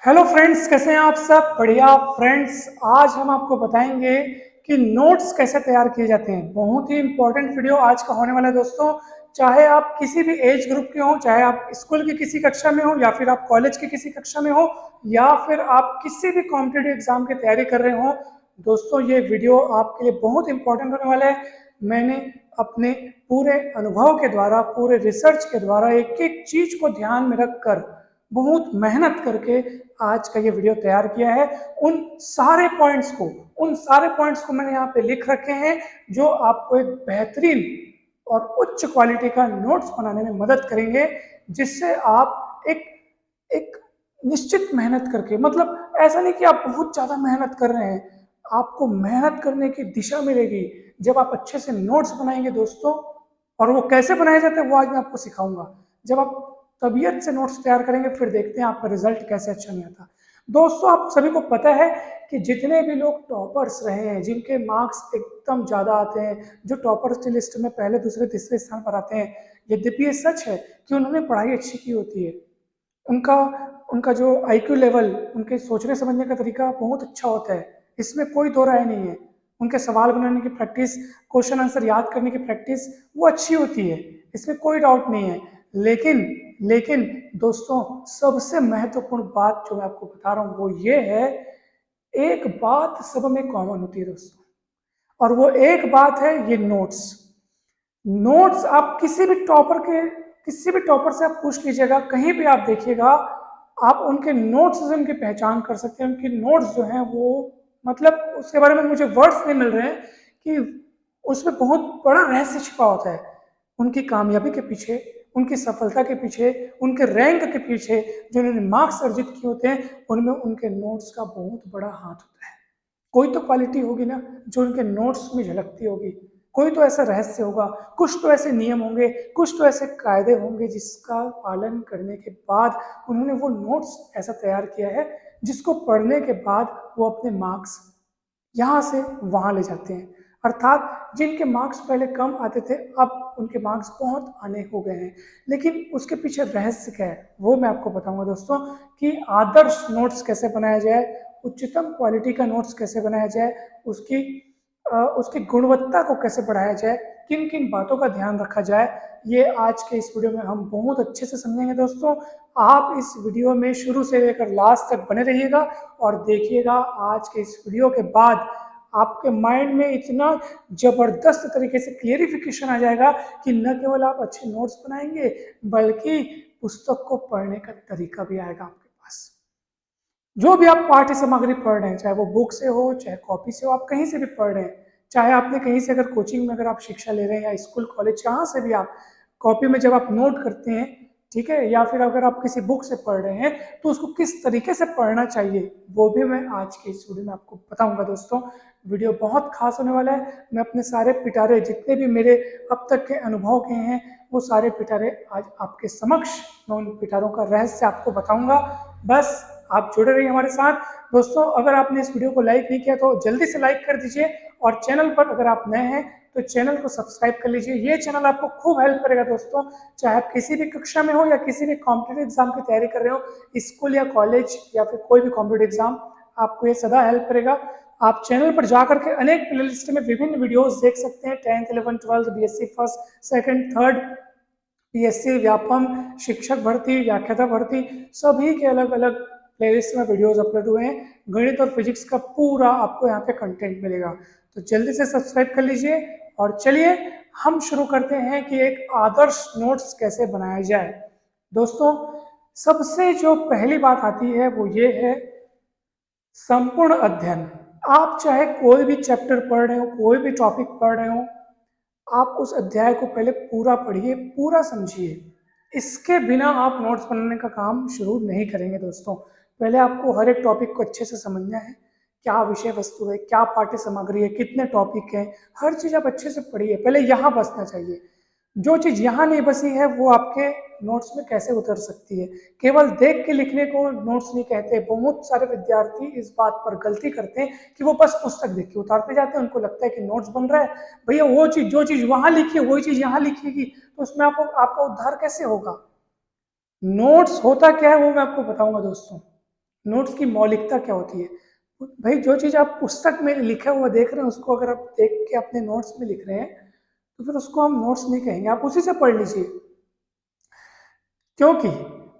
Hello friends, कैसे हैं आप सब? बढ़िया फ्रेंड्स, आज हम आपको बताएंगे कि नोट्स कैसे तैयार किए जाते हैं। बहुत ही इंपॉर्टेंट वीडियो आज का होने वाला है दोस्तों। चाहे आप किसी भी एज ग्रुप के हो, चाहे आप स्कूल की किसी कक्षा में हो या फिर आप कॉलेज की किसी कक्षा में हो या फिर आप किसी भी कॉम्पिटिटिव एग्जाम की तैयारी कर रहे हो, दोस्तों ये वीडियो आपके लिए बहुत इंपॉर्टेंट होने वाला है। मैंने अपने पूरे अनुभव के द्वारा, पूरे रिसर्च के द्वारा एक एक चीज को ध्यान में रखकर बहुत मेहनत करके आज का ये वीडियो तैयार किया है। उन सारे पॉइंट्स को मैंने यहाँ पे लिख रखे हैं जो आपको एक बेहतरीन और उच्च क्वालिटी का नोट्स बनाने में मदद करेंगे, जिससे आप एक एक निश्चित मेहनत करके, मतलब ऐसा नहीं कि आप बहुत ज्यादा मेहनत कर रहे हैं, आपको मेहनत करने की दिशा मिलेगी जब आप अच्छे से नोट्स बनाएंगे दोस्तों। और वो कैसे बनाए जाते हैं वो आज मैं आपको सिखाऊंगा। जब आप तबीयत से नोट्स तैयार करेंगे फिर देखते हैं आपका रिजल्ट कैसे अच्छा नहीं आता। दोस्तों आप सभी को पता है कि जितने भी लोग टॉपर्स रहे हैं, जिनके मार्क्स एकदम ज़्यादा आते हैं, जो टॉपर्स की लिस्ट में पहले दूसरे तीसरे स्थान पर आते हैं, यद्यपि ये सच है कि उन्होंने पढ़ाई अच्छी की होती है, उनका उनका जो आईक्यू लेवल, उनके सोचने समझने का तरीका बहुत अच्छा होता है, इसमें कोई दो राय नहीं है। उनके सवाल बनाने की प्रैक्टिस, क्वेश्चन आंसर याद करने की प्रैक्टिस वो अच्छी होती है, इसमें कोई डाउट नहीं है। लेकिन लेकिन दोस्तों, सबसे महत्वपूर्ण बात जो मैं आपको बता रहा हूँ वो ये है, एक बात सब में कॉमन होती है दोस्तों, और वो एक बात है ये नोट्स। नोट्स आप किसी भी टॉपर से आप पूछ लीजिएगा, कहीं भी आप देखिएगा, आप उनके नोट्स से उनकी पहचान कर सकते हैं। उनके नोट्स जो हैं वो, मतलब उसके बारे में मुझे वर्ड्स नहीं मिल रहे हैं कि उसमें बहुत बड़ा रहस्य छिपा होता है। उनकी कामयाबी के पीछे, उनकी सफलता के पीछे, उनके रैंक के पीछे, जो उन्होंने मार्क्स अर्जित किए होते हैं, उनमें उनके नोट्स का बहुत बड़ा हाथ होता है। कोई तो क्वालिटी होगी ना जो उनके नोट्स में झलकती होगी, कोई तो ऐसा रहस्य होगा, कुछ तो ऐसे नियम होंगे, कुछ तो ऐसे कायदे होंगे जिसका पालन करने के बाद उन्होंने वो नोट्स ऐसा तैयार किया है जिसको पढ़ने के बाद वो अपने मार्क्स यहाँ से वहाँ ले जाते हैं। अर्थात जिनके मार्क्स पहले कम आते थे अब उनके मार्क्स बहुत आने हो गए हैं। लेकिन उसके पीछे रहस्य क्या है वो मैं आपको बताऊंगा दोस्तों, कि आदर्श नोट्स कैसे बनाया जाए, उच्चतम क्वालिटी का नोट्स कैसे बनाया जाए, उसकी गुणवत्ता को कैसे बढ़ाया जाए, किन किन बातों का ध्यान रखा जाए, ये आज के इस वीडियो में हम बहुत अच्छे से समझेंगे दोस्तों। आप इस वीडियो में शुरू से लेकर लास्ट तक बने रहिएगा और देखिएगा, आज के इस वीडियो के बाद आपके माइंड में इतना जबरदस्त तरीके से क्लियरिफिकेशन आ जाएगा कि न केवल आप अच्छे नोट्स बनाएंगे बल्कि पुस्तक को पढ़ने का तरीका भी आएगा आपके पास। जो भी आप पाठ्य सामग्री पढ़ रहे हैं, चाहे वो बुक से हो चाहे कॉपी से हो, आप कहीं से भी पढ़ रहे हैं, चाहे आपने कहीं से अगर कोचिंग में अगर आप शिक्षा ले रहे हैं या स्कूल कॉलेज जहाँ से भी आप कॉपी में जब आप नोट करते हैं, ठीक है, या फिर अगर आप किसी बुक से पढ़ रहे हैं तो उसको किस तरीके से पढ़ना चाहिए वो भी मैं आज के इस वीडियो में आपको बताऊंगा दोस्तों। वीडियो बहुत खास होने वाला है। मैं अपने सारे पिटारे, जितने भी मेरे अब तक के अनुभव के हैं, वो सारे पिटारे आज आपके समक्ष मैं उन पिटारों का रहस्य आपको बताऊंगा। बस आप जुड़े रहिए हमारे साथ दोस्तों। अगर आपने इस वीडियो को लाइक नहीं किया तो जल्दी से लाइक कर दीजिए, और चैनल पर अगर आप नए हैं तो चैनल को सब्सक्राइब कर लीजिए। ये चैनल आपको खूब हेल्प करेगा दोस्तों, चाहे आप किसी भी कक्षा में हो या किसी भी कॉम्पिटेटिव एग्जाम की तैयारी कर रहे हो, स्कूल या कॉलेज या फिर कोई भी कॉम्पिटेटिव एग्जाम, आपको ये सदा हेल्प करेगा। आप चैनल पर जाकर के अनेक प्लेलिस्ट में विभिन्न वीडियोस देख सकते हैं, 10th 11th 12th BSc first second third, PSC, Vyapam, शिक्षक भर्ती, व्याख्याता भर्ती, सभी के अलग अलग प्लेलिस्ट में वीडियोस अपलोड हुए हैं। गणित और फिजिक्स का पूरा आपको यहाँ पे कंटेंट मिलेगा, तो जल्दी से सब्सक्राइब कर लीजिए। और चलिए हम शुरू करते हैं कि एक आदर्श नोट्स कैसे बनाया जाए। दोस्तों सबसे जो पहली बात आती है वो ये है, संपूर्ण अध्ययन। आप चाहे कोई भी चैप्टर पढ़ रहे हो, कोई भी टॉपिक पढ़ रहे हो, आप उस अध्याय को पहले पूरा पढ़िए, पूरा समझिए। इसके बिना आप नोट्स बनाने का काम शुरू नहीं करेंगे दोस्तों। पहले आपको हर एक टॉपिक को अच्छे से समझना है, क्या विषय वस्तु है, क्या पाठ्य सामग्री है, कितने टॉपिक हैं, हर चीज आप अच्छे से पढ़िए। पहले यहाँ बसना चाहिए, जो चीज यहाँ नहीं बसी है वो आपके नोट्स में कैसे उतर सकती है। केवल देख के लिखने को नोट्स नहीं कहते। बहुत सारे विद्यार्थी इस बात पर गलती करते हैं कि वो बस पुस्तक देख के उतारते जाते हैं, उनको लगता है कि नोट्स बन रहा है। भैया वो चीज, जो चीज वहां लिखी है वही चीज यहाँ लिखेगी, तो उसमें आपको आपका उद्धार कैसे होगा? नोट्स होता क्या है वो मैं आपको बताऊंगा दोस्तों। नोट्स की मौलिकता क्या होती है। भाई जो चीज़ आप पुस्तक में लिखा हुआ देख रहे हैं उसको अगर आप देख के अपने नोट्स में लिख रहे हैं तो फिर उसको हम नोट्स नहीं कहेंगे, आप उसी से पढ़ लीजिए। क्योंकि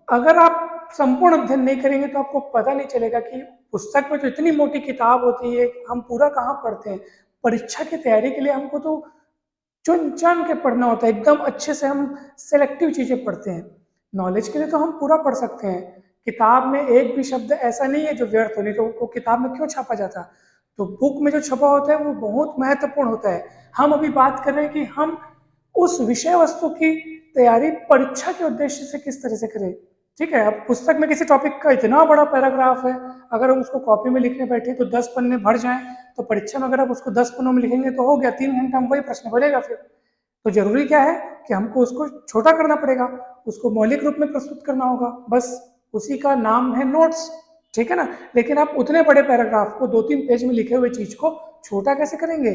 अगर आप संपूर्ण अध्ययन नहीं करेंगे तो आपको पता नहीं चलेगा कि पुस्तक में तो इतनी मोटी किताब होती है, हम पूरा कहाँ पढ़ते हैं। परीक्षा की तैयारी के लिए हमको तो चुन चुन के पढ़ना होता है, एकदम अच्छे से हम सेलेक्टिव चीजें पढ़ते हैं। नॉलेज के लिए तो हम पूरा पढ़ सकते हैं, किताब में एक भी शब्द ऐसा नहीं है जो व्यर्थ हो, नहीं तो वो किताब में क्यों छापा जाता। तो बुक में जो छपा होता है वो बहुत महत्वपूर्ण होता है। हम अभी बात कर रहे हैं कि हम उस विषय वस्तु की तैयारी परीक्षा के उद्देश्य से किस तरह से करें। ठीक है, अब पुस्तक में किसी टॉपिक का इतना बड़ा पैराग्राफ है, अगर हम उसको कॉपी में लिखने बैठे तो 10 पन्ने भर जाएं, तो परीक्षा में अगर आप उसको 10 पन्नों में लिखेंगे तो हो गया, 3 घंटा में वही प्रश्न बनेगा। फिर तो जरूरी क्या है कि हमको उसको छोटा करना पड़ेगा, उसको मौलिक रूप में प्रस्तुत करना होगा, बस उसी का नाम है नोट्स। ठीक है ना। लेकिन आप उतने बड़े पैराग्राफ को 2-3 पेज में लिखे हुए चीज को छोटा कैसे करेंगे,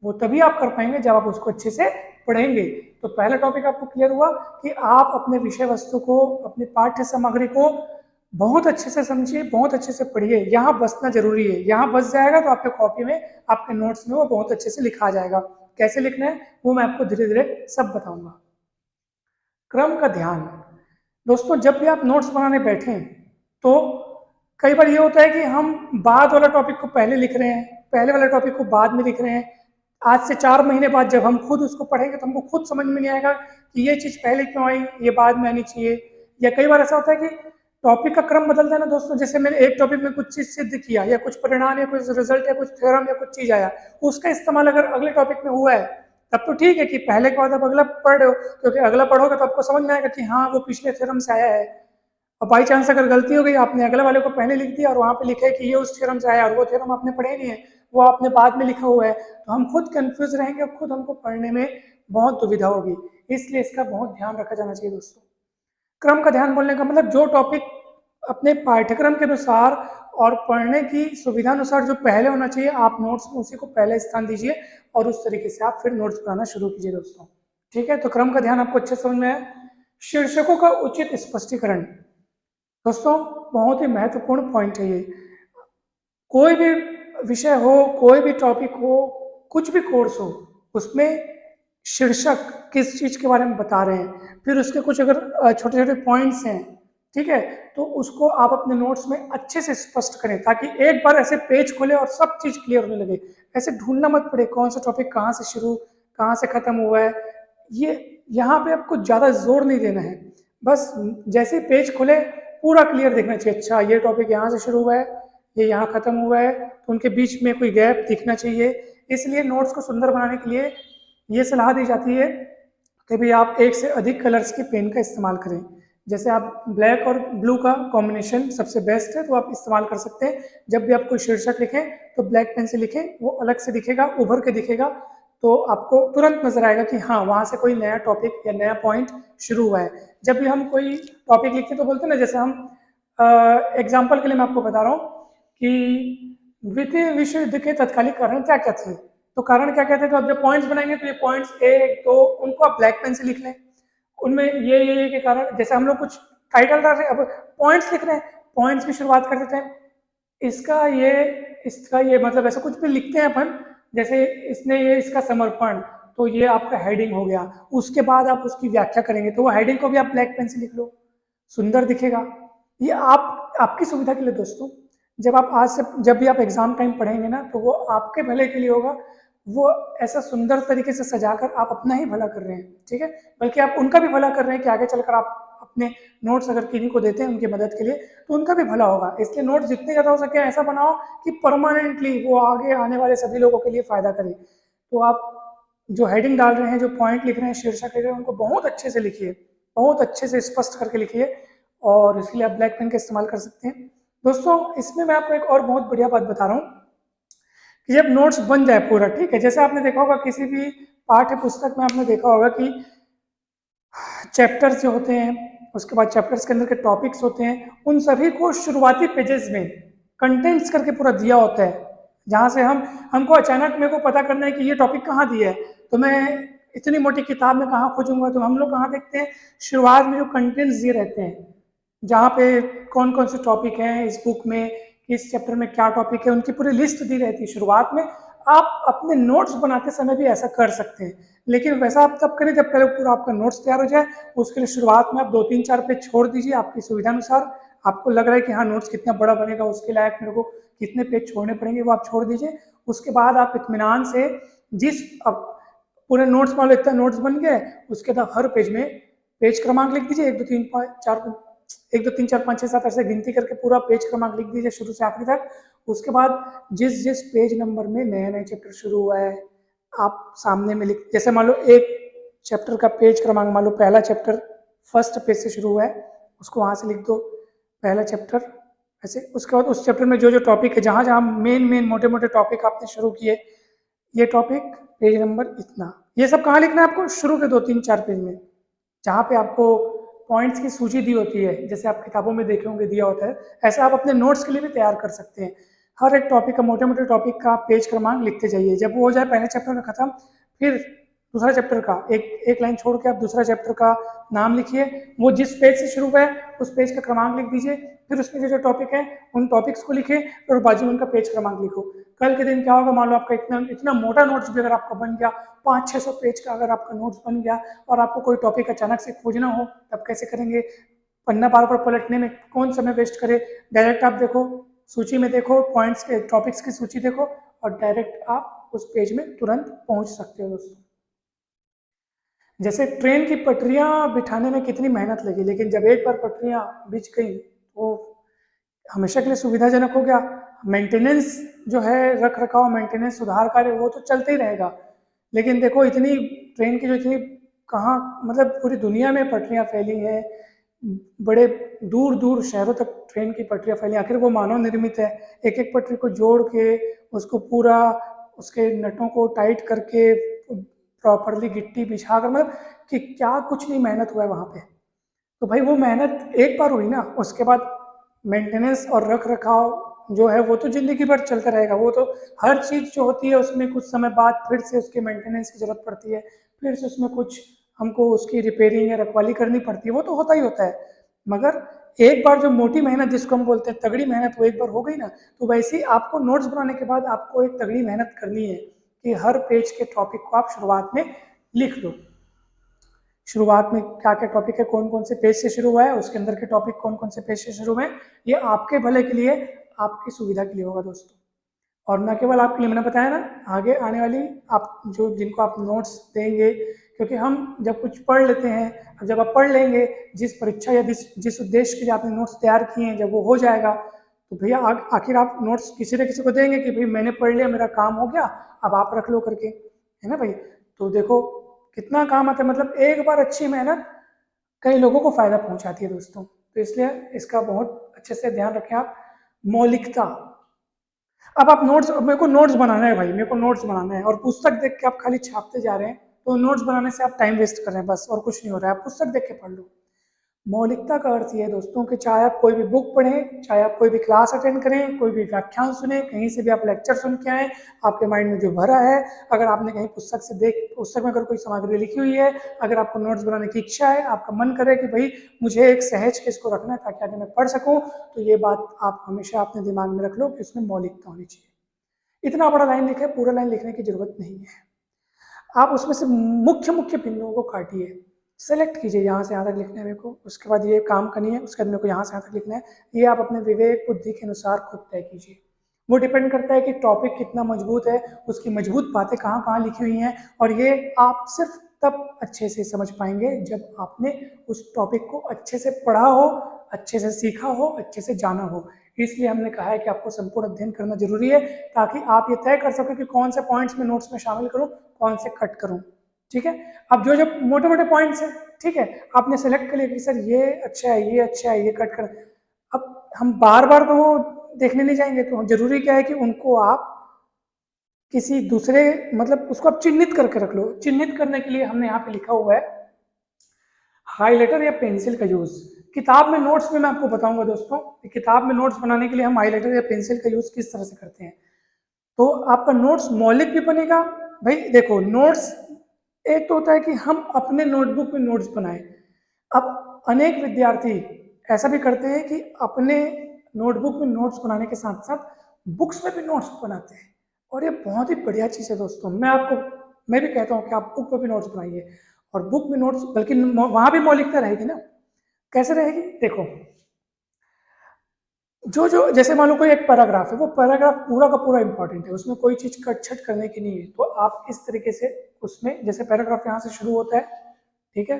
वो तभी आप कर पाएंगे जब आप उसको अच्छे से पढ़ेंगे। तो पहला टॉपिक आपको क्लियर हुआ कि आप अपने विषय वस्तु को, अपनी पाठ्य सामग्री को बहुत अच्छे से समझिए, बहुत अच्छे से पढ़िए। यहाँ बसना जरूरी है, यहाँ बस जाएगा तो आपके कॉपी में, आपके नोट्स में वो बहुत अच्छे से लिखा जाएगा। कैसे लिखना है वो मैं आपको धीरे धीरे सब बताऊंगा। क्रम का ध्यान। दोस्तों जब भी आप नोट्स बनाने बैठे तो कई बार ये होता है कि हम बाद वाला टॉपिक को पहले लिख रहे हैं, पहले वाला टॉपिक को बाद में लिख रहे हैं। आज से 4 महीने बाद जब हम खुद उसको पढ़ेंगे तो हमको खुद समझ में नहीं आएगा कि ये चीज़ पहले क्यों आई, ये बाद में आनी चाहिए। या कई बार ऐसा होता है कि टॉपिक का क्रम बदलता है ना दोस्तों, जैसे मैंने एक टॉपिक में कुछ चीज़ सिद्ध किया या कुछ परिणाम या कुछ रिजल्ट या कुछ थ्योरम या कुछ चीज़ आया, उसका इस्तेमाल अगर अगले टॉपिक में हुआ है तब तो ठीक है कि पहले के बाद आप अगला पढ़ रहे हो, क्योंकि अगला पढ़ोगे तो आपको समझ में आएगा कि हाँ वो पिछले थ्योरम से आया है। और बाई चांस अगर गलती हो गई, आपने अगले वाले को पहले लिख दिया और वहां पे लिखा है कि ये उस थ्योरम से आया और वो थ्योरम आपने पढ़े नहीं है, वो आपने बाद में लिखा हुआ है, तो हम खुद कंफ्यूज रहेंगे और खुद हमको पढ़ने में बहुत दुविधा होगी। इसलिए इसका बहुत ध्यान रखा जाना चाहिए दोस्तों। क्रम का ध्यान बोलने का मतलब जो टॉपिक अपने पाठ्यक्रम के अनुसार और पढ़ने की सुविधा अनुसार जो पहले होना चाहिए, आप नोट्स में उसी को पहले स्थान दीजिए और उस तरीके से आप फिर नोट्स बनाना शुरू कीजिए दोस्तों। ठीक है, तो क्रम का ध्यान आपको अच्छे समझ में है। शीर्षकों का उचित स्पष्टीकरण। दोस्तों बहुत ही महत्वपूर्ण पॉइंट है ये। कोई भी विषय हो, कोई भी टॉपिक हो, कुछ भी कोर्स हो, उसमें शीर्षक किस चीज के बारे में बता रहे हैं, फिर उसके कुछ अगर छोटे छोटे पॉइंट्स हैं, ठीक है, तो उसको आप अपने नोट्स में अच्छे से स्पष्ट करें ताकि एक बार ऐसे पेज खोले और सब चीज क्लियर होने लगे। ऐसे ढूंढना मत पड़े कौन सा टॉपिक कहाँ से शुरू कहाँ से खत्म हुआ है, ये यहाँ पे आपको ज्यादा जोर नहीं देना है। बस जैसे ही पेज खोले पूरा क्लियर देखना चाहिए, अच्छा ये टॉपिक यहाँ से शुरू हुआ है, ये यहाँ खत्म हुआ है, तो उनके बीच में कोई गैप दिखना चाहिए। इसलिए नोट्स को सुंदर बनाने के लिए ये सलाह दी जाती है कि भी आप एक से अधिक कलर्स के पेन का इस्तेमाल करें। जैसे आप ब्लैक और ब्लू का कॉम्बिनेशन सबसे बेस्ट है, तो आप इस्तेमाल कर सकते हैं। जब भी आप कोई शीर्षक लिखें तो ब्लैक पेन से लिखें, वो अलग से दिखेगा, उभर के दिखेगा, तो आपको तुरंत नजर आएगा कि हाँ वहाँ से कोई नया टॉपिक या नया पॉइंट शुरू हुआ है। जब भी हम कोई टॉपिक लिखते हैं तो बोलते हैं ना, जैसे हम एग्जाम्पल के लिए मैं आपको बता रहा हूँ कि द्वितीय विश्व युद्ध के तत्कालीन कारण क्या क्या थे, तो कारण क्या कहते हैं, तो आप जब पॉइंट्स बनाएंगे तो ये पॉइंट्स 1 2 उनको आप ब्लैक पेन से लिख लें, उनमें ये के कारण। जैसे हम लोग कुछ टाइटल डाल रहे हैं, अब पॉइंट्स लिख रहे हैं, पॉइंट्स की शुरुआत कर देते हैं, इसका ये मतलब ऐसा कुछ भी लिखते हैं अपन, जैसे इसने ये इसका समर्पण, तो ये आपका हेडिंग हो गया। उसके बाद आप उसकी व्याख्या करेंगे तो वो हेडिंग को भी आप ब्लैक पेन से लिख लो, सुंदर दिखेगा। ये आप आपकी सुविधा के लिए दोस्तों, जब आप आज से जब भी आप एग्जाम टाइम पढ़ेंगे ना तो वो आपके भले के लिए होगा, वो ऐसा सुंदर तरीके से सजाकर आप अपना ही भला कर रहे हैं। ठीक है, बल्कि आप उनका भी भला कर रहे हैं कि आगे चलकर आप अपने नोट्स अगर किन्हीं को देते हैं उनकी मदद के लिए तो उनका भी भला होगा। इसलिए नोट्स जितने ज़्यादा हो सके ऐसा बनाओ कि परमानेंटली वो आगे आने वाले सभी लोगों के लिए फायदा करे। तो आप जो हेडिंग डाल रहे हैं, जो पॉइंट लिख रहे हैं, शीर्षक लिख रहे हैं, उनको बहुत अच्छे से लिखिए, बहुत अच्छे से स्पष्ट करके लिखिए, और इसके लिए आप ब्लैक पेन का इस्तेमाल कर सकते हैं। दोस्तों इसमें मैं आपको एक और बहुत बढ़िया बात बता रहा हूँ कि जब नोट्स बन जाए पूरा, ठीक है, जैसे आपने देखा होगा किसी भी पाठ्य पुस्तक में आपने देखा होगा कि चैप्टर्स जो होते हैं, उसके बाद चैप्टर्स के अंदर के टॉपिक्स होते हैं, उन सभी को शुरुआती पेजेस में कंटेंट्स करके पूरा दिया होता है, जहाँ से हमको अचानक मेरे को पता करना है कि ये टॉपिक कहाँ दिया है, तो मैं इतनी मोटी किताब में कहाँ खोजूंगा, तो हम लोग कहाँ देखते हैं, शुरुआत में जो कंटेंट्स दिए रहते हैं, जहाँ पे कौन कौन से टॉपिक हैं इस बुक में, इस चैप्टर में क्या टॉपिक है, उनकी पूरी लिस्ट दी रहती है शुरुआत में। आप अपने नोट्स बनाते समय भी ऐसा कर सकते हैं, लेकिन वैसा आप तब करें जब पहले पूरा आपका नोट्स तैयार हो जाए। उसके लिए शुरुआत में आप 2-3-4 पेज छोड़ दीजिए आपकी सुविधा अनुसार। आपको लग रहा है कि हाँ नोट्स कितना बड़ा बनेगा, उसके लायक मेरे को कितने पेज छोड़ने पड़ेंगे, वो आप छोड़ दीजिए। उसके बाद आप इत्मीनान से जिस अब पूरे नोट्स मान लो इतना नोट्स बन गए, उसके बाद हर पेज में पेज क्रमांक लिख दीजिए, 1 2 3 4 1 2 3 4 5 6 7 ऐसे गिनती करके पूरा पेज क्रमांक लिख दीजिए शुरू से आखिरी तक। उसके बाद जिस जिस पेज नंबर में नया नया चैप्टर शुरू हुआ है आप सामने में लिख, जैसे मान लो एक चैप्टर का पेज क्रमांक, मान लो पहला चैप्टर फर्स्ट पेज से शुरू हुआ है, उसको वहां से लिख दो पहला चैप्टर ऐसे। उसके बाद उस चैप्टर में जो जो टॉपिक है, जहां जहां मेन मेन मोटे मोटे टॉपिक आपने शुरू किए, ये टॉपिक पेज नंबर इतना, ये सब कहाँ लिखना है आपको, शुरू के 2-3-4 पेज में, जहाँ पे आपको पॉइंट्स की सूची दी होती है, जैसे आप किताबों में देखे होंगे दिया होता है, ऐसा आप अपने नोट्स के लिए भी तैयार कर सकते हैं। हर एक टॉपिक का, मोटे मोटे टॉपिक का पेज क्रमांक लिखते जाइए। जब वो हो जाए पहले चैप्टर का खत्म, फिर दूसरा चैप्टर का एक एक लाइन छोड़ के आप दूसरा चैप्टर का नाम लिखिए, वो जिस पेज से शुरू हुआ है उस पेज का क्रमांक लिख दीजिए। फिर उसमें जो जो टॉपिक है उन टॉपिक्स को लिखिए और बाजू में उनका पेज क्रमांक लिखो। कल के दिन क्या होगा, मान लो आपका इतना इतना मोटा नोट्स भी अगर आपका बन गया, 500-600 पेज का अगर आपका नोट्स बन गया, और आपको कोई टॉपिक अचानक से खोजना हो, तब कैसे करेंगे? पन्ना बार बार पलटने में कौन समय वेस्ट करे? डायरेक्ट आप देखो, सूची में देखो, पॉइंट्स के टॉपिक्स की सूची देखो, और डायरेक्ट आप उस पेज में तुरंत पहुंच सकते हो दोस्तों। जैसे ट्रेन की पटरियां बिठाने में कितनी मेहनत लगी, लेकिन जब एक बार पटरियां बिछ गई तो हमेशा के लिए सुविधाजनक हो गया। मेंटेनेंस जो है, रख रखाव, मेंटेनेंस, सुधार कार्य, वो तो चलते ही रहेगा। लेकिन देखो इतनी ट्रेन की जो इतनी कहाँ, मतलब पूरी दुनिया में पटरियां फैली हैं, बड़े दूर दूर शहरों तक ट्रेन की पटरियां फैली, आखिर वो मानव निर्मित है। एक एक पटरी को जोड़ के उसको पूरा, उसके नटों को टाइट करके, प्रॉपरली गिट्टी बिछा कर, मतलब कि क्या कुछ नहीं मेहनत हुआ है वहां पे। तो भाई वो मेहनत एक बार हुई ना, उसके बाद मेंटेनेंस और रख रखाव जो है वो तो जिंदगी भर चलता रहेगा। वो तो हर चीज जो होती है उसमें कुछ समय बाद फिर से उसके मेंटेनेंस की जरूरत पड़ती है, फिर से उसमें कुछ हमको उसकी रिपेयरिंग या रखवाली करनी पड़ती है, वो तो होता ही होता है। मगर एक बार जो मोटी मेहनत जिसको हम बोलते हैं तगड़ी मेहनत, वो एक बार हो गई ना, तो वैसे ही आपको नोट्स बनाने के बाद आपको एक तगड़ी मेहनत करनी है कि हर पेज के टॉपिक को आप शुरुआत में लिख लो। शुरुआत में क्या क्या टॉपिक है, कौन कौन से पेज से शुरू हुआ है, उसके अंदर के टॉपिक कौन कौन से पेज से शुरू हुए हैं, ये आपके भले के लिए, आपकी सुविधा के लिए होगा दोस्तों। और न केवल आपके लिए, मैंने बताया ना, आगे आने वाली आप जो जिनको आप नोट्स देंगे, क्योंकि हम जब कुछ पढ़ लेते हैं, अब जब आप पढ़ लेंगे, जिस परीक्षा या जिस उद्देश्य के लिए आपने नोट्स तैयार किए हैं, जब वो हो जाएगा, तो भैया आखिर आप नोट्स किसी न किसी को देंगे कि भाई मैंने पढ़ लिया, मेरा काम हो गया, अब आप रख लो करके, है ना भाई? तो देखो कितना काम आता है, मतलब एक बार अच्छी मेहनत कई लोगों को फायदा पहुंचाती है दोस्तों। तो इसलिए इसका बहुत अच्छे से ध्यान रखें आप। मौलिकता, अब आप नोट्स, मेरे को नोट्स बनाना है भाई, मेरे को नोट्स बनाना है, और पुस्तक देख के आप खाली छापते जा रहे हैं, तो नोट्स बनाने से आप टाइम वेस्ट कर रहे हैं बस, और कुछ नहीं हो रहा है। आप पुस्तक देख के पढ़ लो। मौलिकता का अर्थ ये है दोस्तों कि चाहे आप कोई भी बुक पढ़ें, चाहे आप कोई भी क्लास अटेंड करें, कोई भी व्याख्यान सुने, कहीं से भी आप लेक्चर सुन के आए, आपके माइंड में जो भरा है, अगर आपने कहीं पुस्तक से पुस्तक में अगर कोई सामग्री लिखी हुई है, अगर आपको नोट्स बनाने की इच्छा है, आपका मन करे कि भाई मुझे एक सहज के इसको रखना है ताकि आगे मैं पढ़ सकूं, तो ये बात आप हमेशा अपने दिमाग में रख लो कि उसमें मौलिकता होनी चाहिए। इतना बड़ा लाइन लिखे, पूरा लाइन लिखने की जरूरत नहीं है। आप उसमें से मुख्य मुख्य बिंदुओं को काटिए, सेलेक्ट कीजिए, यहाँ से यहाँ तक लिखना है मेरे को, उसके बाद ये काम करनी है, उसके बाद मेरे को यहाँ से यहाँ तक लिखना है। ये आप अपने विवेक बुद्धि के अनुसार खुद तय कीजिए। वो डिपेंड करता है कि टॉपिक कितना मजबूत है, उसकी मजबूत बातें कहाँ कहाँ लिखी हुई हैं, और ये आप सिर्फ तब अच्छे से समझ पाएंगे जब आपने उस टॉपिक को अच्छे से पढ़ा हो, अच्छे से सीखा हो, अच्छे से जाना हो। इसलिए हमने कहा है कि आपको संपूर्ण अध्ययन करना जरूरी है, ताकि आप ये तय कर सकें कि कौन से पॉइंट्स में नोट्स में शामिल करूं, कौन से कट करूं। ठीक है? अब जो जो मोटे मोटे पॉइंट्स हैं, ठीक है, आपने सेलेक्ट कर लिया कि सर ये अच्छा है, ये अच्छा है, ये कट कर। अब हम बार बार तो वो देखने नहीं जाएंगे, तो जरूरी क्या है कि उनको आप किसी दूसरे, मतलब उसको आप चिन्हित करके रख लो। चिन्हित करने के लिए हमने यहाँ पे लिखा हुआ है हाइलाइटर या पेंसिल का यूज। किताब में नोट्स में मैं आपको बताऊंगा दोस्तों कि किताब में नोट्स बनाने के लिए हम हाइलाइटर या पेंसिल का यूज किस तरह से करते हैं, तो आपका नोट्स मौलिक भी बनेगा। भाई देखो, नोट्स एक तो होता है कि हम अपने नोटबुक में नोट्स बनाएं। अब अनेक विद्यार्थी ऐसा भी करते हैं कि अपने नोटबुक में नोट्स बनाने के साथ साथ बुक्स में भी नोट्स बनाते हैं, और ये बहुत ही बढ़िया चीज़ है दोस्तों। मैं भी कहता हूँ कि आप बुक में भी नोट्स बनाइए, और बुक में नोट्स, बल्कि वहाँ भी मौलिकता रहेगी ना। कैसे रहेगी, देखो, जो जो जैसे मान लो कोई एक पैराग्राफ है, वो पैराग्राफ पूरा का पूरा इंपॉर्टेंट है, उसमें कोई चीज़ कट छट करने की नहीं है, तो आप इस तरीके से उसमें, जैसे पैराग्राफ यहाँ से शुरू होता है, ठीक है,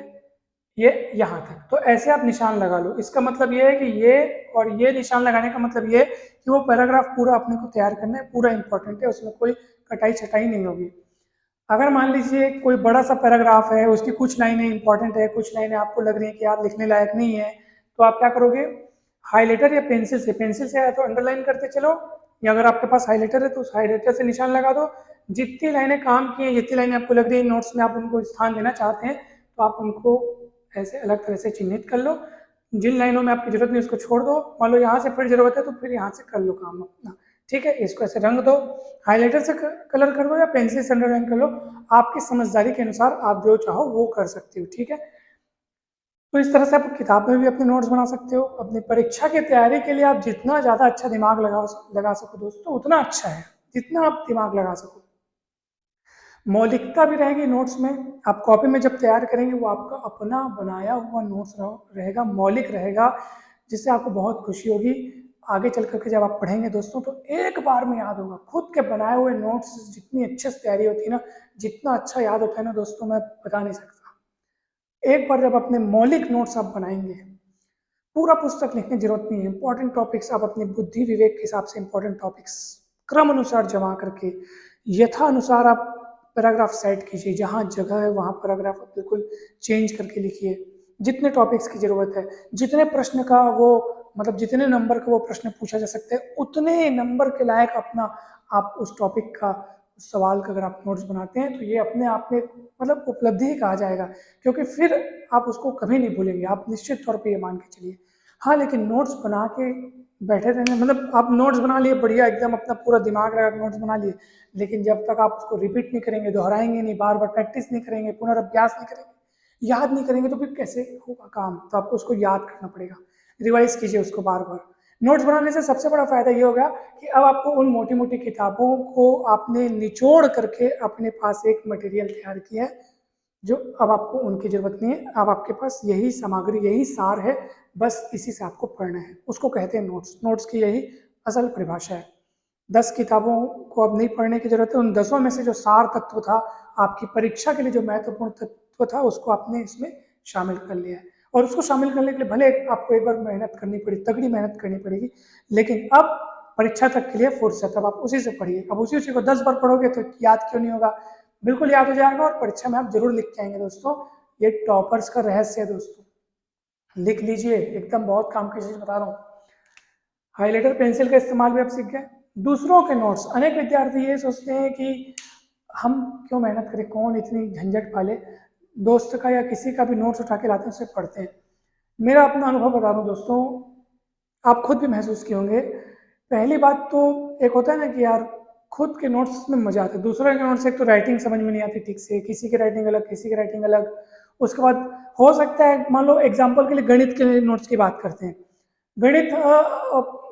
ये यहाँ तक, तो ऐसे आप निशान लगा लो। इसका मतलब ये है कि ये और ये निशान लगाने का मतलब ये है कि वो पैराग्राफ पूरा अपने को तैयार करना है, पूरा इंपॉर्टेंट है, उसमें कोई कटाई छटाई नहीं होगी। अगर मान लीजिए कोई बड़ा सा पैराग्राफ है, उसकी कुछ लाइनें इंपॉर्टेंट है, कुछ लाइनें आपको लग रही है कि यार लिखने लायक नहीं है, तो आप क्या करोगे, हाइलाइटर या पेंसिल से या तो अंडरलाइन करते चलो, या अगर आपके पास हाइलाइटर है तो उस हाइलाइटर से निशान लगा दो। जितनी लाइनें काम की हैं, जितनी लाइनें आपको लग रही है नोट्स में आप उनको स्थान देना चाहते हैं, तो आप उनको ऐसे अलग तरह से चिन्हित कर लो। जिन लाइनों में आपकी जरूरत नहीं उसको छोड़ दो, मान लो यहाँ से फिर जरूरत है तो फिर यहाँ से कर लो काम अपना, ठीक है। इसको ऐसे रंग दो, हाइलाइटर से कलर कर दो या पेंसिल से अंडरलाइन कर लो, आपकी समझदारी के अनुसार आप जो चाहो वो कर सकते हो, ठीक है। तो इस तरह से आप किताब में भी अपने नोट्स बना सकते हो। अपनी परीक्षा की तैयारी के लिए आप जितना ज़्यादा अच्छा दिमाग लगा सको दोस्तों, उतना अच्छा है, जितना आप दिमाग लगा सको। मौलिकता भी रहेगी नोट्स में, आप कॉपी में जब तैयार करेंगे वो आपका अपना बनाया हुआ नोट्स रहेगा, मौलिक रहेगा, जिससे आपको बहुत खुशी होगी। आगे चल करके जब आप पढ़ेंगे दोस्तों, तो एक बार में याद होगा। खुद के बनाए हुए नोट्स जितनी अच्छे से तैयारी होती है ना, जितना अच्छा याद होता है ना दोस्तों, मैं बता नहीं सकता। एक बार जब अपने मौलिक नोट्स आप बनाएंगे, पूरा पुस्तक लिखने की जरूरत नहीं है, इंपॉर्टेंट टॉपिक्स आप अपनी बुद्धि विवेक के हिसाब से इंपॉर्टेंट टॉपिक्स क्रम अनुसार जमा करके यथा अनुसार आप पैराग्राफ सेट कीजिए, जहाँ जगह है वहाँ पैराग्राफ आप बिल्कुल चेंज करके लिखिए। जितने टॉपिक्स की जरूरत है, जितने प्रश्न का वो, मतलब जितने नंबर का वो प्रश्न पूछा जा सकता है, उतने नंबर के लायक अपना आप उस टॉपिक का, उस सवाल का अगर आप नोट्स बनाते हैं, तो ये अपने आप में मतलब उपलब्धि ही कहा जाएगा, क्योंकि फिर आप उसको कभी नहीं भूलेंगे, आप निश्चित तौर पे ये मान के चलिए। हाँ, लेकिन नोट्स बना के बैठे रहने, मतलब आप नोट्स बना लिए बढ़िया एकदम, अपना पूरा दिमाग लगा नोट्स बना लिए, लेकिन जब तक आप उसको रिपीट नहीं करेंगे, दोहराएंगे नहीं, बार बार प्रैक्टिस नहीं करेंगे, पुनर्अभ्यास नहीं करेंगे, याद नहीं करेंगे, तो फिर कैसे होगा काम। तो आपको उसको याद करना पड़ेगा, रिवाइज कीजिए उसको बार बार। नोट्स बनाने से सबसे बड़ा फायदा ये होगा कि अब आपको उन मोटी मोटी किताबों को आपने निचोड़ करके अपने पास एक मटेरियल तैयार किया है, जो अब आपको उनकी जरूरत नहीं है। अब आपके पास यही सामग्री, यही सार है, बस इसी से आपको पढ़ना है। उसको कहते हैं नोट्स। नोट्स की यही असल परिभाषा है। 10 किताबों को अब नहीं पढ़ने की जरूरत है, उन 10 में से जो सार तत्व था, आपकी परीक्षा के लिए जो महत्वपूर्ण तत्व था, उसको आपने इसमें शामिल कर लिया है। और उसको शामिल करने के लिए भले आपको एक बार मेहनत करनी पड़ी, तगड़ी मेहनत करनी पड़ेगी, लेकिन अब परीक्षा तक के लिए फुर्सत, अब आप उसी से पढ़िए। अब उसी को 10 बार पढ़ोगे तो याद क्यों नहीं होगा, बिल्कुल याद हो जाएगा, और परीक्षा में आप जरूर लिख के आएंगे दोस्तों। ये टॉपर्स का रहस्य है दोस्तों, लिख लीजिए, एकदम बहुत काम की चीज बता रहा हूँ। हाइलाइटर पेंसिल का इस्तेमाल भी आप सीख गए। दूसरों के नोट्स, अनेक विद्यार्थी ये सोचते हैं कि हम क्यों मेहनत करें, कौन इतनी झंझट पाले, दोस्त का या किसी का भी नोट्स उठा के लाते हैं, उसे पढ़ते हैं। मेरा अपना अनुभव बता दूं दोस्तों, आप खुद भी महसूस किए होंगे। पहली बात तो एक होता है ना कि यार खुद के नोट्स में मजा आता है, दूसरों के नोट्स से एक तो राइटिंग समझ में नहीं आती ठीक से, किसी की राइटिंग अलग, किसी की राइटिंग अलग। उसके बाद हो सकता है, मान लो एग्जाम्पल के लिए गणित के नोट्स की बात करते हैं। गणित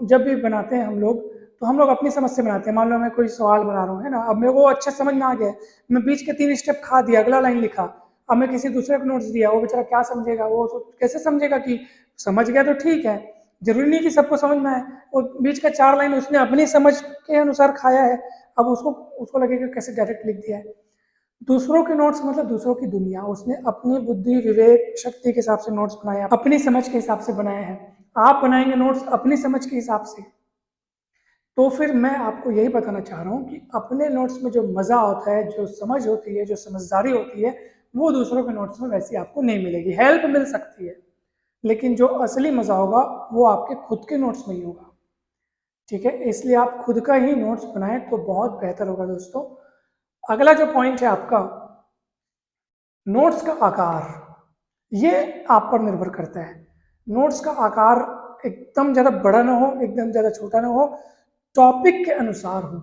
जब भी बनाते हैं हम लोग, तो हम लोग अपनी समझ से बनाते हैं। मान लो मैं कोई सवाल बना रहा हूँ, है ना, अब मेरे को अच्छे समझ में आ गया, मैं बीच के 3 स्टेप खा दिया, अगला लाइन लिखा। अब मैं किसी दूसरे को नोट्स दिया, वो बेचारा क्या समझेगा, वो तो कैसे समझेगा कि समझ गया तो ठीक है, जरूरी नहीं कि सबको समझ में आए। वो बीच का 4 लाइन उसने अपनी समझ के अनुसार खाया है, अब उसको उसको लगेगा कैसे डायरेक्ट लिख दिया है। दूसरों के नोट्स मतलब दूसरों की दुनिया, उसने अपनी बुद्धि विवेक शक्ति के हिसाब से नोट्स बनाए, अपनी समझ के हिसाब से बनाए हैं। आप बनाएंगे नोट्स अपनी समझ के हिसाब से, तो फिर मैं आपको यही बताना चाह रहा हूँ कि अपने नोट्स में जो मज़ा होता है, जो समझ होती है, जो समझदारी होती है, वो दूसरों के नोट्स में वैसी आपको नहीं मिलेगी। हेल्प मिल सकती है, लेकिन जो असली मज़ा होगा वो आपके खुद के नोट्स में ही होगा, ठीक है। इसलिए आप खुद का ही नोट्स बनाएं तो बहुत बेहतर होगा दोस्तों। अगला जो पॉइंट है आपका, नोट्स का आकार, ये आप पर निर्भर करता है। नोट्स का आकार एकदम ज़्यादा बड़ा ना हो, एकदम ज़्यादा छोटा ना हो, टॉपिक के अनुसार हो।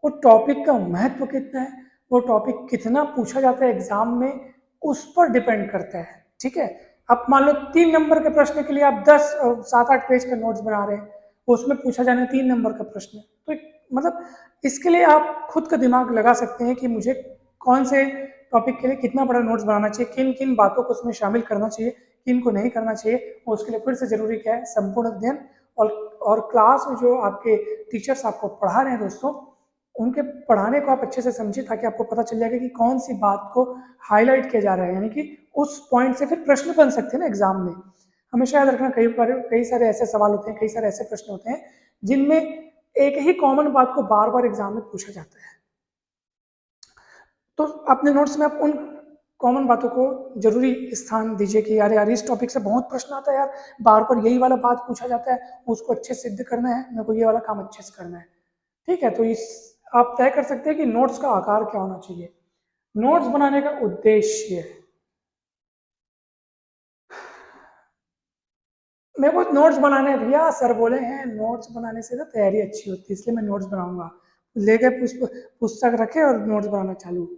वो टॉपिक का महत्व कितना है, वो टॉपिक कितना पूछा जाता है एग्जाम में, उस पर डिपेंड करता है, ठीक है। अब मान लो 3 नंबर के प्रश्न के लिए आप 7-8 पेज का नोट्स बना रहे हैं, उसमें पूछा जाना 3 नंबर का प्रश्न, तो मतलब इसके लिए आप खुद का दिमाग लगा सकते हैं कि मुझे कौन से टॉपिक के लिए कितना बड़ा नोट्स बनाना चाहिए, किन किन बातों को उसमें शामिल करना चाहिए, किन को नहीं करना चाहिए। और उसके लिए फिर से जरूरी क्या है, संपूर्ण अध्ययन। और क्लास में जो आपके टीचर्स आपको पढ़ा रहे हैं दोस्तों, उनके पढ़ाने को आप अच्छे से समझिए, ताकि आपको पता चल जाएगा कि कौन सी बात को हाईलाइट किया जा रहा है, यानी कि उस पॉइंट से फिर प्रश्न बन सकते हैं ना एग्जाम में। हमेशा याद रखना, कई सारे ऐसे सवाल होते हैं, कई सारे ऐसे प्रश्न होते हैं जिनमें एक ही कॉमन बात को बार बार एग्जाम में पूछा जाता है। तो अपने नोट्स में आप उन कॉमन बातों को जरूरी स्थान दीजिए कि यार यार इस टॉपिक से बहुत प्रश्न आता है यार, बार बार यही वाला बात पूछा जाता है, उसको अच्छे से सिद्ध करना है, मेरे को ये वाला काम अच्छे से करना है। ठीक है, तो इस आप तय कर सकते हैं कि नोट्स का आकार क्या होना चाहिए। नोट्स बनाने का उद्देश्य, मेरे को नोट्स बनाने, भैया सर बोले हैं नोट्स बनाने से ना तैयारी अच्छी होती है, इसलिए मैं नोट्स बनाऊंगा। लेके पुस्तक रखे और नोट्स बनाना चालू।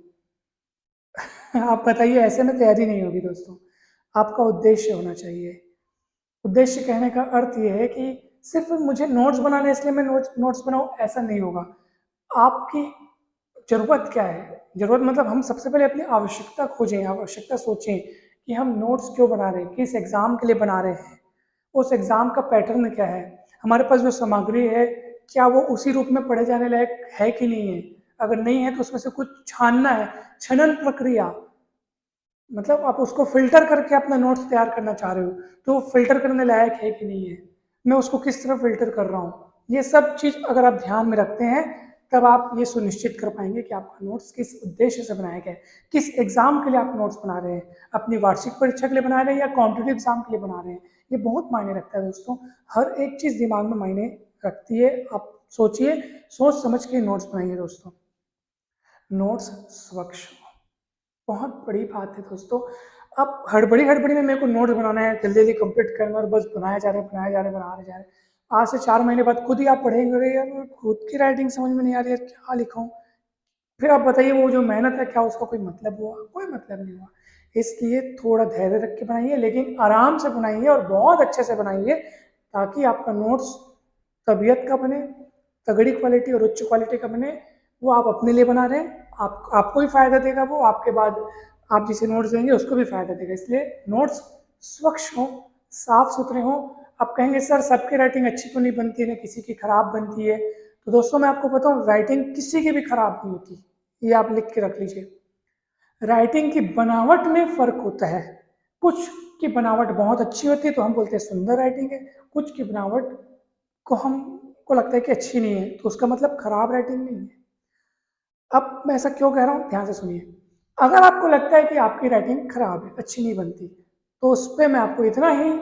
आप बताइए, ऐसे में तैयारी नहीं होगी दोस्तों। आपका उद्देश्य होना चाहिए। उद्देश्य कहने का अर्थ यह है कि सिर्फ मुझे नोट्स बनाने इसलिए मैं नोट्स बनाऊं, ऐसा नहीं होगा। आपकी जरूरत क्या है, जरूरत मतलब हम सबसे पहले अपनी आवश्यकता खोजें, आवश्यकता सोचें कि हम नोट्स क्यों बना रहे हैं, किस एग्जाम के लिए बना रहे हैं, उस एग्जाम का पैटर्न क्या है, हमारे पास जो सामग्री है क्या वो उसी रूप में पढ़े जाने लायक है कि नहीं है। अगर नहीं है तो उसमें से कुछ छानना है, छनन प्रक्रिया, मतलब आप उसको फिल्टर करके अपना नोट्स तैयार करना चाह रहे हो, तो वो फिल्टर करने लायक है कि नहीं है, मैं उसको किस तरह फिल्टर कर रहा हूँ। ये सब चीज अगर आप ध्यान में रखते हैं, तब आप ये सुनिश्चित कर पाएंगे कि आपका नोट्स किस उद्देश्य से बनाया गया है, किस एग्जाम के लिए आप नोट्स बना रहे हैं, अपनी वार्षिक परीक्षा के लिए बना रहे हैं या कॉम्पिटेटिव एग्जाम के लिए बना रहे हैं। ये बहुत मायने रखता है दोस्तों, हर एक चीज दिमाग में मायने रखती है। आप सोचिए, सोच समझ के नोट्स बनाइए दोस्तों। नोट्स स्वच्छ, बहुत बड़ी बात है दोस्तों। अब हड़बड़ी हड़बड़ी में मेरे को नोट्स बनाना है, जल्दी जल्दी कंप्लीट करना, और बस बनाया जा रहे हैं, बनाए जा रहे हैं, बना रहे जा रहे हैं। आज से 4 महीने बाद खुद ही आप पढ़ेंगे, अरे यार खुद की राइटिंग समझ में नहीं आ रही है, क्या लिखाऊं। फिर आप बताइए, वो जो मेहनत है क्या उसका कोई मतलब हुआ? कोई मतलब नहीं हुआ। इसलिए थोड़ा धैर्य रख के बनाइए, लेकिन आराम से बनाइए और बहुत अच्छे से बनाइए, ताकि आपका नोट्स तबीयत का बने, तगड़ी क्वालिटी और उच्च क्वालिटी का बने। वो आप अपने लिए बना रहे हैं, आपको भी फायदा देगा, वो आपके बाद आप जिसे नोट्स देंगे उसको भी फायदा देगा। इसलिए नोट्स स्वच्छ हो, साफ सुथरे हो। आप कहेंगे सर सबकी राइटिंग अच्छी तो नहीं बनती है ना, किसी की खराब बनती है। तो दोस्तों मैं आपको बताऊं, राइटिंग किसी की भी खराब नहीं होती, ये आप लिख के रख लीजिए। राइटिंग की बनावट में फर्क होता है, कुछ की बनावट बहुत अच्छी होती है तो हम बोलते हैं सुंदर राइटिंग है, कुछ की बनावट को हमको लगता है कि अच्छी नहीं है, तो उसका मतलब खराब राइटिंग नहीं है। अब मैं ऐसा क्यों कह रहा हूँ, ध्यान से सुनिए। अगर आपको लगता है कि आपकी राइटिंग खराब है, अच्छी नहीं बनती, तो उस पर मैं आपको इतना ही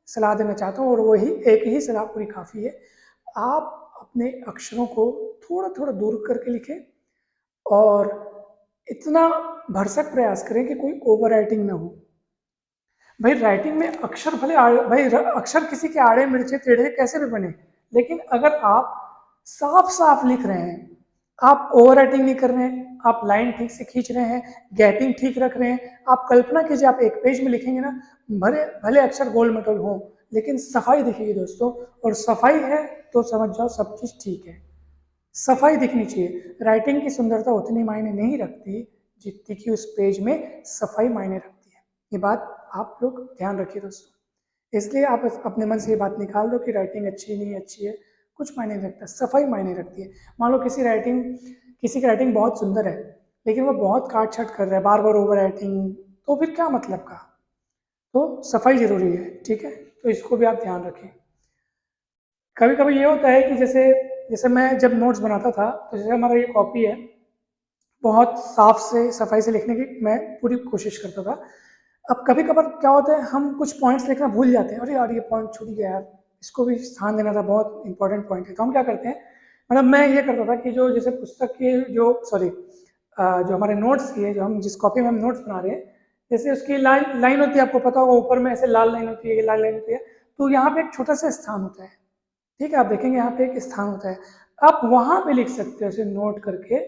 सलाह देना चाहता हूँ, और वही एक ही सलाह पूरी काफ़ी है। आप अपने अक्षरों को थोड़ा थोड़ा दूर करके लिखें, और इतना भरसक प्रयास करें कि कोई ओवर राइटिंग ना हो। भाई राइटिंग में अक्षर भले अक्षर किसी के आड़े मिर्चे टेढ़े कैसे भी बने, लेकिन अगर आप साफ साफ लिख रहे हैं, आप ओवर राइटिंग नहीं कर रहे हैं, आप लाइन ठीक से खींच रहे हैं, गैपिंग ठीक रख रहे हैं, आप कल्पना कीजिए आप एक पेज में लिखेंगे ना, भले भले अक्षर गोल मटोल हो, लेकिन सफाई दिखेगी दोस्तों। और सफाई है तो समझ जाओ सब चीज ठीक है। सफाई दिखनी चाहिए। राइटिंग की सुंदरता उतनी मायने नहीं रखती जितनी कि उस पेज में सफाई मायने रखती है। ये बात आप लोग ध्यान रखिए दोस्तों। इसलिए आप अपने मन से ये बात निकाल दो कि राइटिंग अच्छी नहीं अच्छी है, कुछ मायने नहीं रखता, सफाई मायने रखती है। मान लो किसी की राइटिंग बहुत सुंदर है, लेकिन वो बहुत काट छाट कर रहा है, बार बार ओवर राइटिंग, तो फिर क्या मतलब का। तो सफाई जरूरी है, ठीक है, तो इसको भी आप ध्यान रखें। कभी कभी ये होता है कि जैसे जैसे मैं जब नोट्स बनाता था, तो जैसे हमारा ये कॉपी है, बहुत साफ से सफाई से लिखने की मैं पूरी कोशिश करता था। अब कभी कभार क्या होता है, हम कुछ पॉइंट्स लिखना भूल जाते हैं, अरे यार ये पॉइंट छूट गया यार, इसको भी ध्यान देना था, बहुत इंपॉर्टेंट पॉइंट है। तो हम क्या करते हैं, मतलब मैं ये करता था कि जो जैसे पुस्तक के जो सॉरी जो हमारे नोट्स की है, जो हम जिस कॉपी में हम नोट्स बना रहे हैं, जैसे उसकी लाइन लाइन होती है, आपको पता होगा ऊपर में ऐसे लाल लाइन होती है, ये लाल लाइन होती है, तो यहाँ पे एक छोटा सा स्थान होता है, ठीक है, आप देखेंगे यहाँ पे एक स्थान होता है, आप वहां पे लिख सकते हो, ऐसे नोट करके,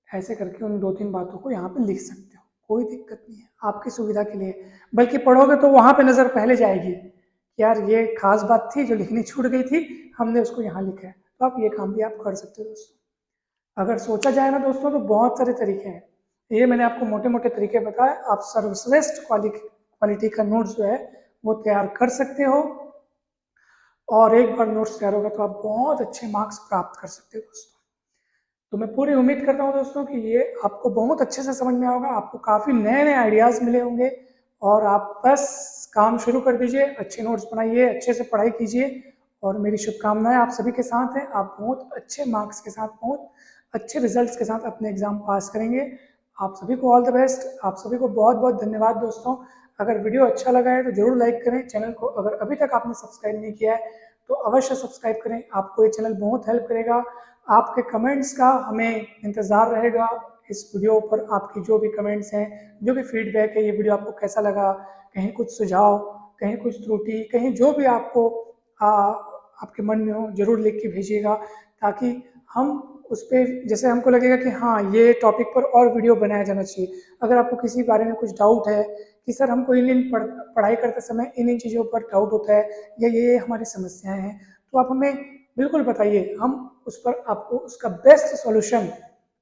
ऐसे करके उन 2-3 बातों को यहाँ पे लिख सकते हो, कोई दिक्कत नहीं है, आपकी सुविधा के लिए। बल्कि पढ़ोगे तो वहाँ पे नज़र पहले जाएगी कि यार ये खास बात थी जो लिखनी छूट गई थी, हमने उसको यहाँ लिखा है। तो आप ये काम भी आप कर सकते हो दोस्तों। अगर सोचा जाए ना दोस्तों तो बहुत सारे तरीके हैं। ये मैंने आपको मोटे मोटे तरीके बताए, आप सर्वश्रेष्ठ क्वालिटी का नोट्स जो है वो तैयार कर सकते हो, और एक बार नोट्स तैयार होगा तो आप बहुत अच्छे मार्क्स प्राप्त कर सकते हो दोस्तों। तो मैं पूरी उम्मीद करता हूँ दोस्तों कि ये आपको बहुत अच्छे से समझ में होगा, आपको काफ़ी नए नए आइडियाज़ मिले होंगे, और आप बस काम शुरू कर दीजिए, अच्छे नोट्स बनाइए, अच्छे से पढ़ाई कीजिए, और मेरी शुभकामनाएं आप सभी के साथ हैं। आप बहुत अच्छे मार्क्स के साथ, बहुत अच्छे रिजल्ट्स के साथ अपने एग्ज़ाम पास करेंगे। आप सभी को ऑल द बेस्ट। आप सभी को बहुत बहुत धन्यवाद दोस्तों। अगर वीडियो अच्छा लगा है तो ज़रूर लाइक करें। चैनल को अगर अभी तक आपने सब्सक्राइब नहीं किया है तो अवश्य सब्सक्राइब करें, आपको ये चैनल बहुत हेल्प करेगा। आपके कमेंट्स का हमें इंतज़ार रहेगा इस वीडियो पर। आपकी जो भी कमेंट्स हैं, जो भी फीडबैक है, ये वीडियो आपको कैसा लगा, कहीं कुछ सुझाव, कहीं कुछ त्रुटि, कहीं जो भी आपको आपके मन में हो, ज़रूर लिख के भेजिएगा, ताकि हम उस पर, जैसे हमको लगेगा कि हाँ ये टॉपिक पर और वीडियो बनाया जाना चाहिए। अगर आपको किसी बारे में कुछ डाउट है कि सर हमको पढ़ाई करते समय इन चीज़ों पर डाउट होता है, या ये हमारी समस्याएं हैं, तो आप हमें बिल्कुल बताइए। हम उस पर आपको उसका बेस्ट सॉल्यूशन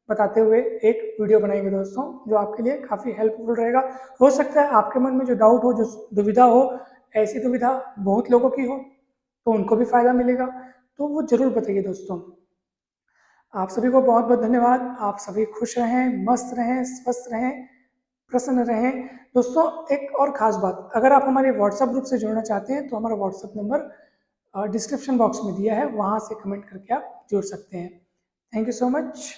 बताते हुए एक वीडियो बनाएंगे दोस्तों, जो आपके लिए काफ़ी हेल्पफुल रहेगा। हो सकता है आपके मन में जो डाउट हो, जो दुविधा हो, ऐसी दुविधा बहुत लोगों की हो, तो उनको भी फायदा मिलेगा। तो वो जरूर बताइए दोस्तों। आप सभी को बहुत बहुत धन्यवाद। आप सभी खुश रहें, मस्त रहें, स्वस्थ रहें, प्रसन्न रहें दोस्तों। एक और ख़ास बात, अगर आप हमारे व्हाट्सएप ग्रुप से जुड़ना चाहते हैं तो हमारा व्हाट्सएप नंबर डिस्क्रिप्शन बॉक्स में दिया है, वहाँ से कमेंट करके आप जुड़ सकते हैं। Thank you so much.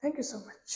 Thank you so much.